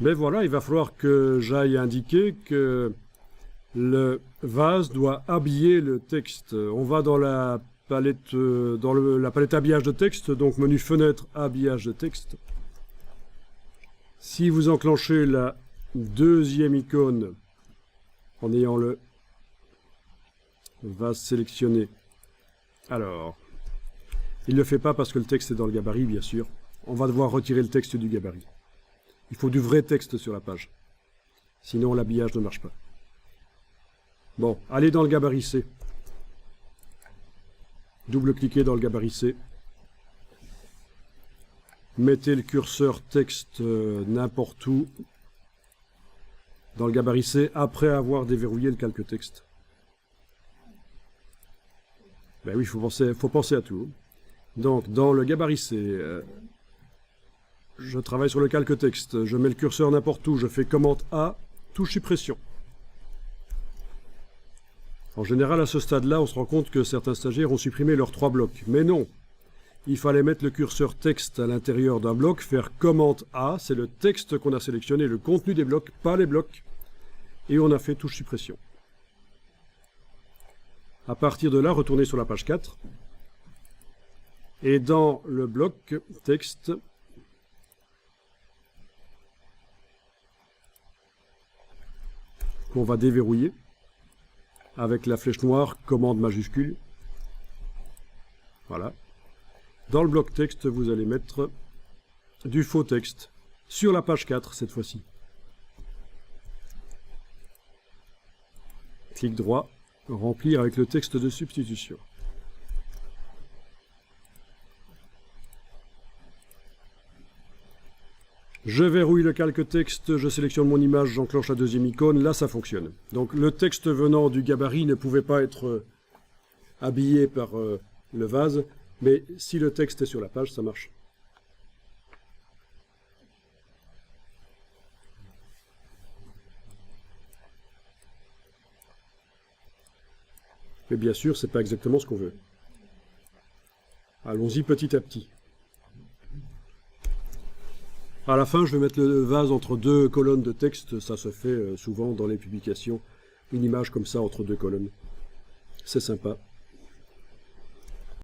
Mais voilà, il va falloir que j'aille indiquer que le vase doit habiller le texte. On va dans la palette, la palette habillage de texte, donc menu fenêtre habillage de texte. Si vous enclenchez la deuxième icône en ayant le vase sélectionné, alors, il ne le fait pas parce que le texte est dans le gabarit, bien sûr. On va devoir retirer le texte du gabarit. Il faut du vrai texte sur la page. Sinon, l'habillage ne marche pas. Bon, allez dans le gabarit C. Double-cliquez dans le gabarit C. Mettez le curseur texte n'importe où dans le gabarit C après avoir déverrouillé le calque texte. Ben oui, il faut penser à tout. Donc, dans le gabarit C, je travaille sur le calque texte, je mets le curseur n'importe où, je fais commande A, touche suppression. En général, à ce stade-là, on se rend compte que certains stagiaires ont supprimé leurs 3 blocs. Mais non, il fallait mettre le curseur texte à l'intérieur d'un bloc, faire commande A, c'est le texte qu'on a sélectionné, le contenu des blocs, pas les blocs, et on a fait touche suppression. À partir de là, retournez sur la page 4, et dans le bloc texte, qu'on va déverrouiller, avec la flèche noire, commande majuscule. Voilà. Dans le bloc texte, vous allez mettre du faux texte, sur la page 4 cette fois-ci. Clic droit, remplir avec le texte de substitution. Je verrouille le calque texte, je sélectionne mon image, j'enclenche la deuxième icône, là ça fonctionne. Donc le texte venant du gabarit ne pouvait pas être habillé par le vase, mais si le texte est sur la page, ça marche. Mais bien sûr, c'est pas exactement ce qu'on veut. Allons-y petit à petit. À la fin, je vais mettre le vase entre 2 colonnes de texte. Ça se fait souvent dans les publications. Une image comme ça entre 2 colonnes. C'est sympa.